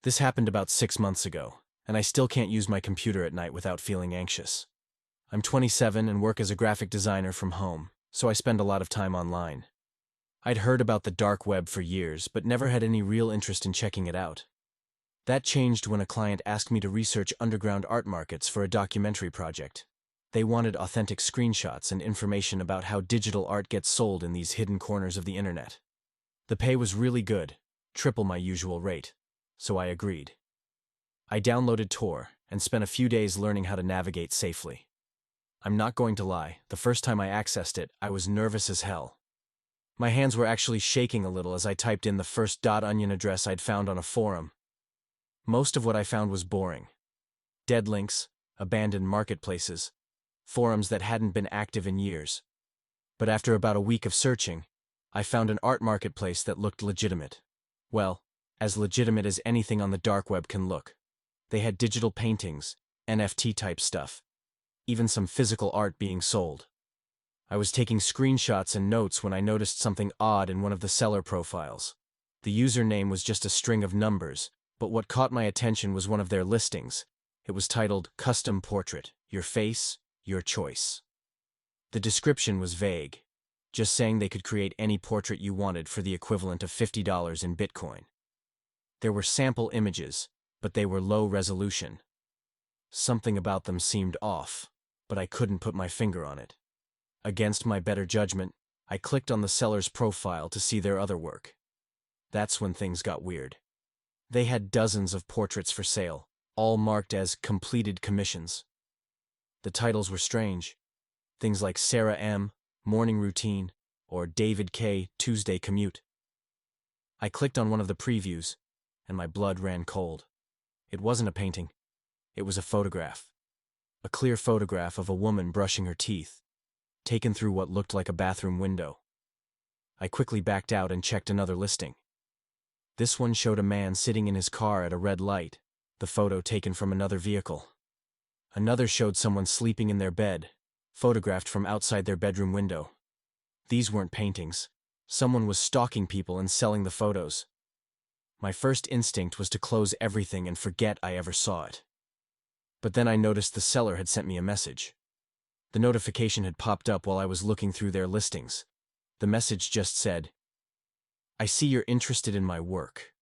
This happened about 6 months ago, and I still can't use my computer at night without feeling anxious. I'm 27 and work as a graphic designer from home, so I spend a lot of time online. I'd heard about the dark web for years, but never had any real interest in checking it out. That changed when a client asked me to research underground art markets for a documentary project. They wanted authentic screenshots and information about how digital art gets sold in these hidden corners of the internet. The pay was really good, triple my usual rate, so I agreed. I downloaded Tor and spent a few days learning how to navigate safely. I'm not going to lie, the first time I accessed it, I was nervous as hell. My hands were actually shaking a little as I typed in the first .onion address I'd found on a forum. Most of what I found was boring. Dead links, abandoned marketplaces, forums that hadn't been active in years. But after about a week of searching, I found an art marketplace that looked legitimate. Well, as legitimate as anything on the dark web can look. They had digital paintings, NFT-type stuff, even some physical art being sold. I was taking screenshots and notes when I noticed something odd in one of the seller profiles. The username was just a string of numbers, but what caught my attention was one of their listings. It was titled Custom Portrait, Your Face, Your Choice. The description was vague, just saying they could create any portrait you wanted for the equivalent of $50 in Bitcoin. There were sample images, but they were low resolution. Something about them seemed off, but I couldn't put my finger on it. Against my better judgment, I clicked on the seller's profile to see their other work. That's when things got weird. They had dozens of portraits for sale, all marked as completed commissions. The titles were strange. Things like Sarah M., Morning Routine, or David K., Tuesday Commute. I clicked on one of the previews, and my blood ran cold. It wasn't a painting. It was a photograph. A clear photograph of a woman brushing her teeth, taken through what looked like a bathroom window. I quickly backed out and checked another listing. This one showed a man sitting in his car at a red light, the photo taken from another vehicle. Another showed someone sleeping in their bed, photographed from outside their bedroom window. These weren't paintings. Someone was stalking people and selling the photos. My first instinct was to close everything and forget I ever saw it. But then I noticed the seller had sent me a message. The notification had popped up while I was looking through their listings. The message just said, "I see you're interested in my work."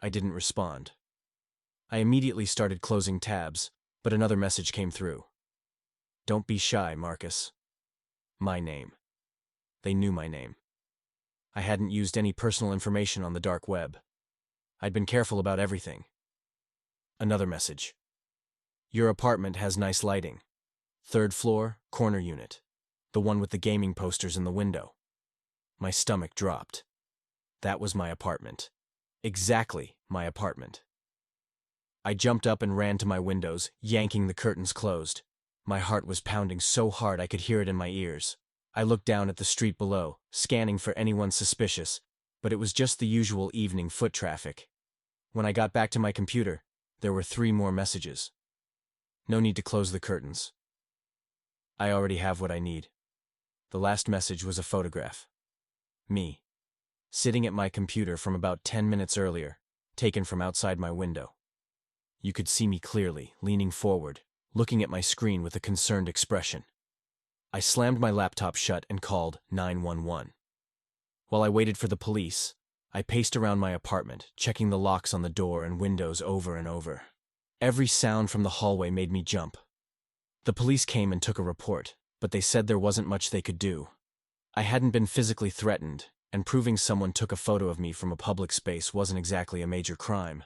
I didn't respond. I immediately started closing tabs, but another message came through. "Don't be shy, Marcus." My name. They knew my name. I hadn't used any personal information on the dark web. I'd been careful about everything. Another message. "Your apartment has nice lighting. 3rd floor, corner unit. The one with the gaming posters in the window." My stomach dropped. That was my apartment. Exactly my apartment. I jumped up and ran to my windows, yanking the curtains closed. My heart was pounding so hard I could hear it in my ears. I looked down at the street below, scanning for anyone suspicious, but it was just the usual evening foot traffic. When I got back to my computer, there were 3 more messages. No need to close the curtains. I already have what I need. The last message was a photograph. Me. Sitting at my computer from about 10 minutes earlier, taken from outside my window. You could see me clearly, leaning forward, looking at my screen with a concerned expression. I slammed my laptop shut and called 911. While I waited for the police, I paced around my apartment, checking the locks on the door and windows over and over. Every sound from the hallway made me jump. The police came and took a report, but they said there wasn't much they could do. I hadn't been physically threatened, and proving someone took a photo of me from a public space wasn't exactly a major crime.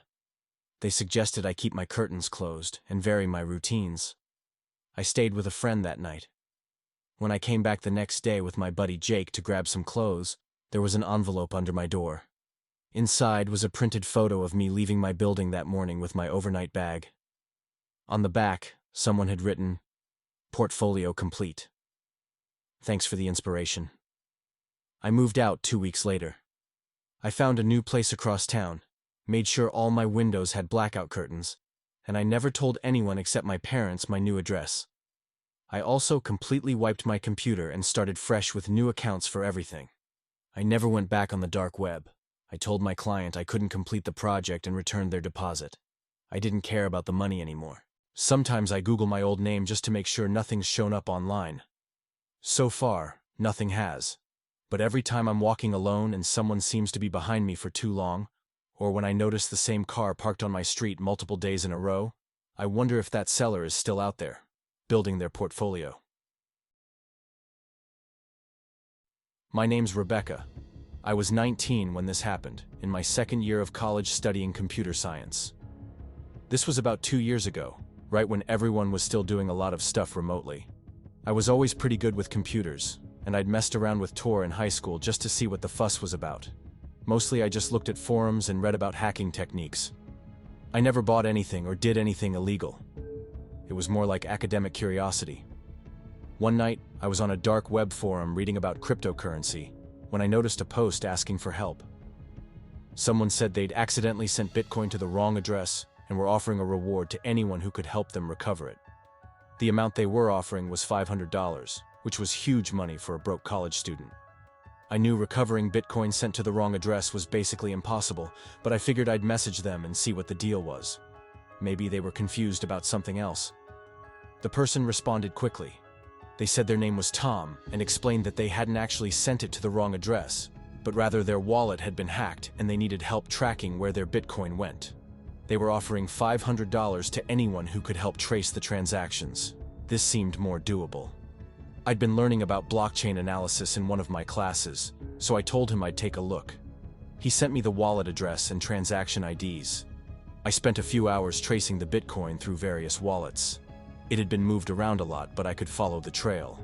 They suggested I keep my curtains closed and vary my routines. I stayed with a friend that night. When I came back the next day with my buddy Jake to grab some clothes, there was an envelope under my door. Inside was a printed photo of me leaving my building that morning with my overnight bag. On the back, someone had written, "Portfolio complete. Thanks for the inspiration." I moved out 2 weeks later. I found a new place across town, made sure all my windows had blackout curtains, and I never told anyone except my parents my new address. I also completely wiped my computer and started fresh with new accounts for everything. I never went back on the dark web. I told my client I couldn't complete the project and returned their deposit. I didn't care about the money anymore. Sometimes I Google my old name just to make sure nothing's shown up online. So far, nothing has. But every time I'm walking alone and someone seems to be behind me for too long, or when I notice the same car parked on my street multiple days in a row, I wonder if that seller is still out there, building their portfolio. My name's Rebecca. I was 19 when this happened, in my second year of college studying computer science. This was about 2 years ago, right when everyone was still doing a lot of stuff remotely. I was always pretty good with computers, and I'd messed around with Tor in high school just to see what the fuss was about. Mostly I just looked at forums and read about hacking techniques. I never bought anything or did anything illegal. It was more like academic curiosity. One night, I was on a dark web forum reading about cryptocurrency when I noticed a post asking for help. Someone said they'd accidentally sent Bitcoin to the wrong address and were offering a reward to anyone who could help them recover it. The amount they were offering was $500, which was huge money for a broke college student. I knew recovering Bitcoin sent to the wrong address was basically impossible, but I figured I'd message them and see what the deal was. Maybe they were confused about something else. The person responded quickly. They said their name was Tom and explained that they hadn't actually sent it to the wrong address, but rather their wallet had been hacked and they needed help tracking where their Bitcoin went. They were offering $500 to anyone who could help trace the transactions. This seemed more doable. I'd been learning about blockchain analysis in one of my classes, so I told him I'd take a look. He sent me the wallet address and transaction IDs. I spent a few hours tracing the Bitcoin through various wallets. It had been moved around a lot, but I could follow the trail.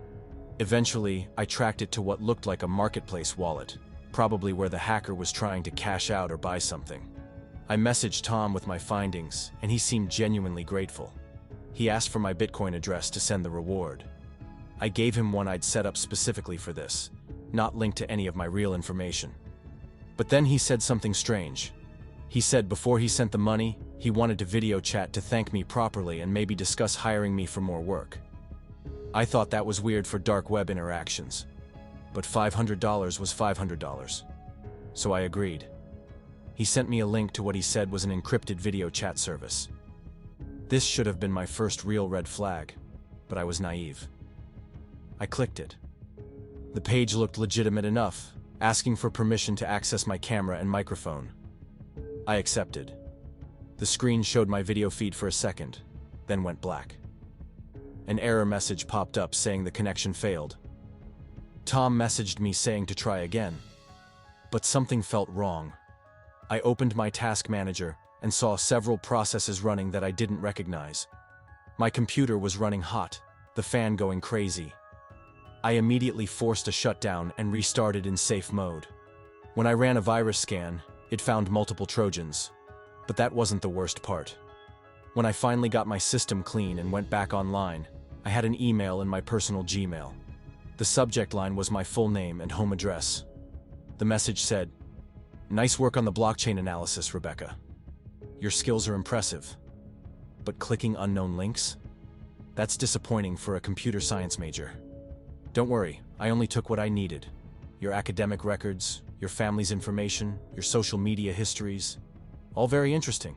Eventually, I tracked it to what looked like a marketplace wallet, probably where the hacker was trying to cash out or buy something. I messaged Tom with my findings, and he seemed genuinely grateful. He asked for my Bitcoin address to send the reward. I gave him one I'd set up specifically for this, not linked to any of my real information. But then he said something strange. He said before he sent the money, he wanted to video chat to thank me properly and maybe discuss hiring me for more work. I thought that was weird for dark web interactions, but $500 was $500. So I agreed. He sent me a link to what he said was an encrypted video chat service. This should have been my first real red flag, but I was naive. I clicked it. The page looked legitimate enough, asking for permission to access my camera and microphone. I accepted. The screen showed my video feed for a second, then went black. An error message popped up saying the connection failed. Tom messaged me saying to try again. But something felt wrong. I opened my task manager and saw several processes running that I didn't recognize. My computer was running hot, the fan going crazy. I immediately forced a shutdown and restarted in safe mode. When I ran a virus scan, it found multiple Trojans. But that wasn't the worst part. When I finally got my system clean and went back online, I had an email in my personal Gmail. The subject line was my full name and home address. The message said, "Nice work on the blockchain analysis, Rebecca. Your skills are impressive. But clicking unknown links? That's disappointing for a computer science major. Don't worry, I only took what I needed. Your academic records, your family's information, your social media histories. All very interesting.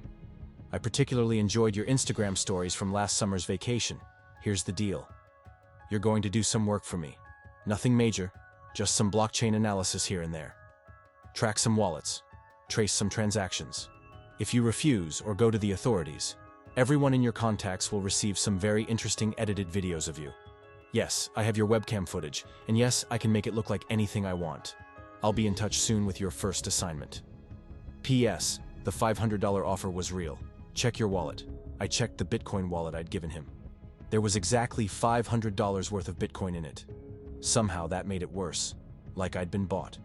I particularly enjoyed your Instagram stories from last summer's vacation. Here's the deal. You're going to do some work for me. Nothing major, just some blockchain analysis here and there. Track some wallets. Trace some transactions. If you refuse or go to the authorities, everyone in your contacts will receive some very interesting edited videos of you. Yes, I have your webcam footage, and yes, I can make it look like anything I want. I'll be in touch soon with your first assignment. P.S. The $500 offer was real. Check your wallet." I checked the Bitcoin wallet I'd given him. There was exactly $500 worth of Bitcoin in it. Somehow that made it worse, like I'd been bought.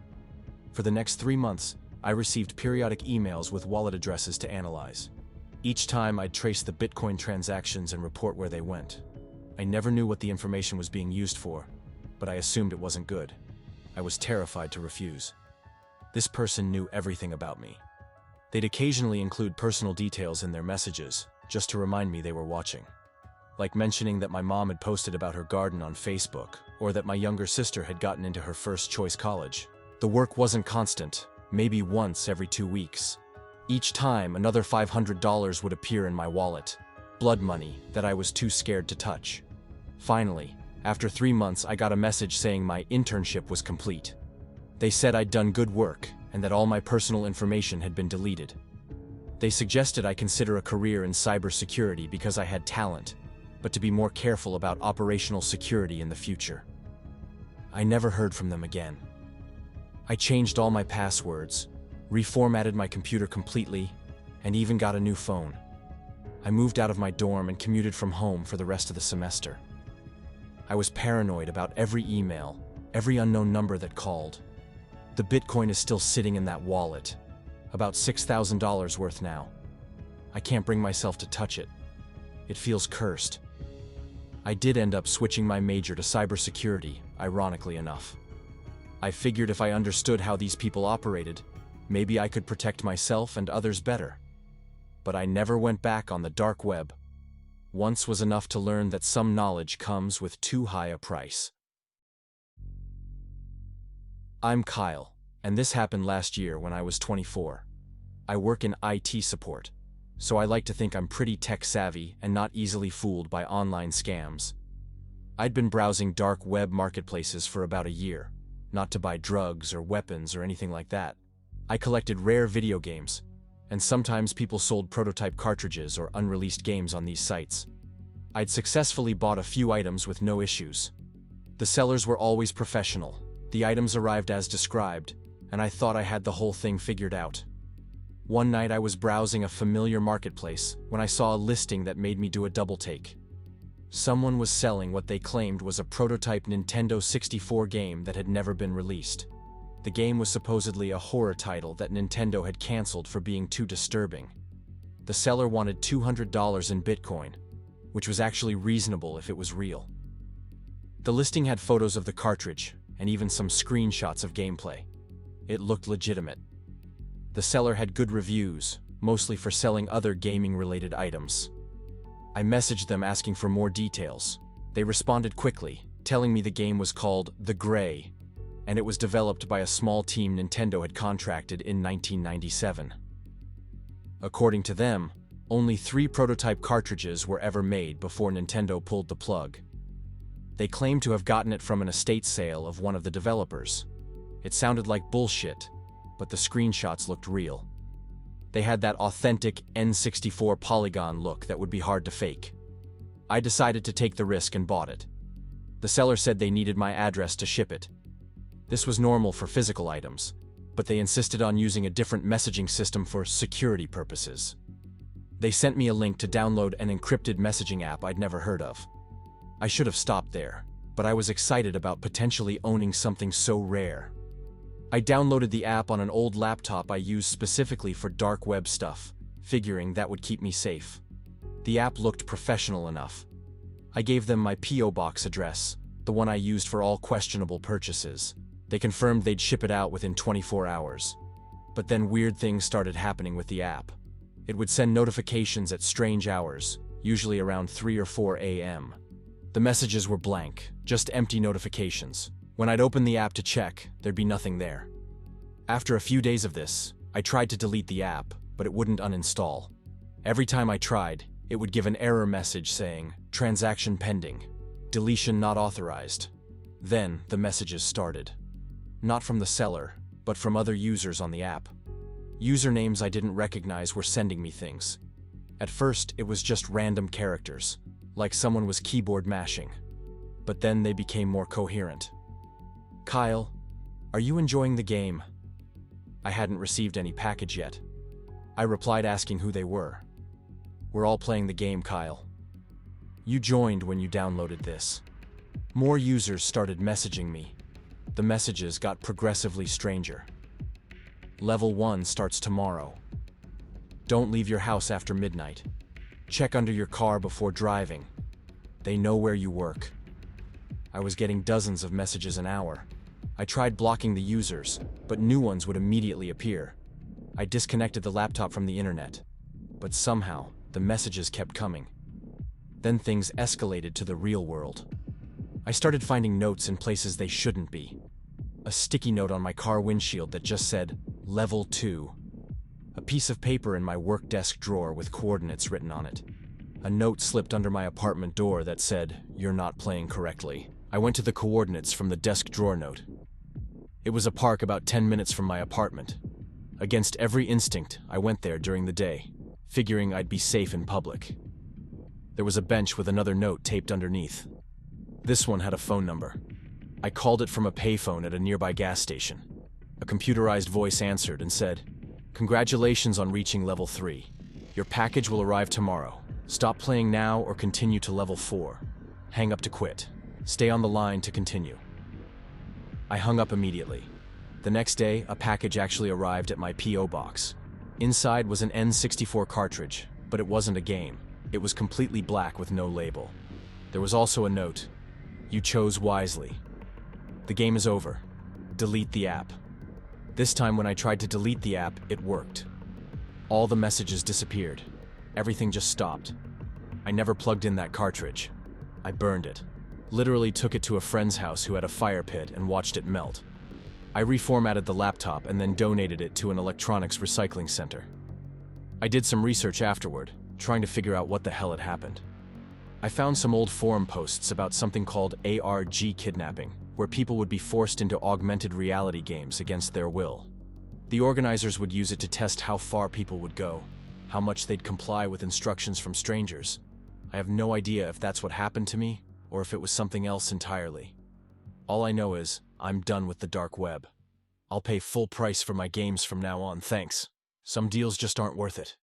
For the next 3 months, I received periodic emails with wallet addresses to analyze. Each time I'd trace the Bitcoin transactions and report where they went. I never knew what the information was being used for, but I assumed it wasn't good. I was terrified to refuse. This person knew everything about me. They'd occasionally include personal details in their messages, just to remind me they were watching. Like mentioning that my mom had posted about her garden on Facebook, or that my younger sister had gotten into her first choice college. The work wasn't constant, maybe once every 2 weeks. Each time, another $500 would appear in my wallet, blood money that I was too scared to touch. Finally, after 3 months, I got a message saying my internship was complete. They said I'd done good work and that all my personal information had been deleted. They suggested I consider a career in cybersecurity because I had talent, but to be more careful about operational security in the future. I never heard from them again. I changed all my passwords, reformatted my computer completely, and even got a new phone. I moved out of my dorm and commuted from home for the rest of the semester. I was paranoid about every email, every unknown number that called. The Bitcoin is still sitting in that wallet, about $6,000 worth now. I can't bring myself to touch it. It feels cursed. I did end up switching my major to cybersecurity, ironically enough. I figured if I understood how these people operated, maybe I could protect myself and others better. But I never went back on the dark web. Once was enough to learn that some knowledge comes with too high a price. I'm Kyle, and this happened last year when I was 24. I work in IT support, so I like to think I'm pretty tech-savvy and not easily fooled by online scams. I'd been browsing dark web marketplaces for about a year, not to buy drugs or weapons or anything like that. I collected rare video games, and sometimes people sold prototype cartridges or unreleased games on these sites. I'd successfully bought a few items with no issues. The sellers were always professional. The items arrived as described, and I thought I had the whole thing figured out. One night I was browsing a familiar marketplace when I saw a listing that made me do a double take. Someone was selling what they claimed was a prototype Nintendo 64 game that had never been released. The game was supposedly a horror title that Nintendo had canceled for being too disturbing. The seller wanted $200 in Bitcoin, which was actually reasonable if it was real. The listing had photos of the cartridge and even some screenshots of gameplay. It looked legitimate. The seller had good reviews, mostly for selling other gaming-related items. I messaged them asking for more details. They responded quickly, telling me the game was called The Gray, and it was developed by a small team Nintendo had contracted in 1997. According to them, only 3 prototype cartridges were ever made before Nintendo pulled the plug. They claimed to have gotten it from an estate sale of one of the developers. It sounded like bullshit, but the screenshots looked real. They had that authentic N64 polygon look that would be hard to fake. I decided to take the risk and bought it. The seller said they needed my address to ship it. This was normal for physical items, but they insisted on using a different messaging system for security purposes. They sent me a link to download an encrypted messaging app I'd never heard of. I should have stopped there, but I was excited about potentially owning something so rare. I downloaded the app on an old laptop I used specifically for dark web stuff, figuring that would keep me safe. The app looked professional enough. I gave them my P.O. box address, the one I used for all questionable purchases. They confirmed they'd ship it out within 24 hours. But then weird things started happening with the app. It would send notifications at strange hours, usually around 3 or 4 a.m. The messages were blank, just empty notifications. When I'd open the app to check, there'd be nothing there. After a few days of this, I tried to delete the app, but it wouldn't uninstall. Every time I tried, it would give an error message saying, "Transaction pending. Deletion not authorized." Then, the messages started. Not from the seller, but from other users on the app. Usernames I didn't recognize were sending me things. At first, it was just random characters, like someone was keyboard mashing. But then they became more coherent. "Kyle, are you enjoying the game?" I hadn't received any package yet. I replied asking who they were. "We're all playing the game, Kyle. You joined when you downloaded this." More users started messaging me. The messages got progressively stranger. "Level 1 starts tomorrow. Don't leave your house after midnight. Check under your car before driving. They know where you work." I was getting dozens of messages an hour. I tried blocking the users, but new ones would immediately appear. I disconnected the laptop from the internet, but somehow the messages kept coming. Then things escalated to the real world. I started finding notes in places they shouldn't be. A sticky note on my car windshield that just said, Level 2. A piece of paper in my work desk drawer with coordinates written on it. A note slipped under my apartment door that said, "You're not playing correctly." I went to the coordinates from the desk drawer note. It was a park about 10 minutes from my apartment. Against every instinct, I went there during the day, figuring I'd be safe in public. There was a bench with another note taped underneath. This one had a phone number. I called it from a payphone at a nearby gas station. A computerized voice answered and said, "Congratulations on reaching level 3. Your package will arrive tomorrow. Stop playing now or continue to level 4. Hang up to quit. Stay on the line to continue." I hung up immediately. The next day, a package actually arrived at my P.O. box. Inside was an N64 cartridge, but it wasn't a game. It was completely black with no label. There was also a note. "You chose wisely. The game is over. Delete the app." This time when I tried to delete the app, it worked. All the messages disappeared. Everything just stopped. I never plugged in that cartridge. I burned it. Literally took it to a friend's house who had a fire pit and watched it melt. I reformatted the laptop and then donated it to an electronics recycling center. I did some research afterward, trying to figure out what the hell had happened. I found some old forum posts about something called ARG kidnapping, where people would be forced into augmented reality games against their will. The organizers would use it to test how far people would go, how much they'd comply with instructions from strangers. I have no idea if that's what happened to me, or if it was something else entirely. All I know is, I'm done with the dark web. I'll pay full price for my games from now on, thanks. Some deals just aren't worth it.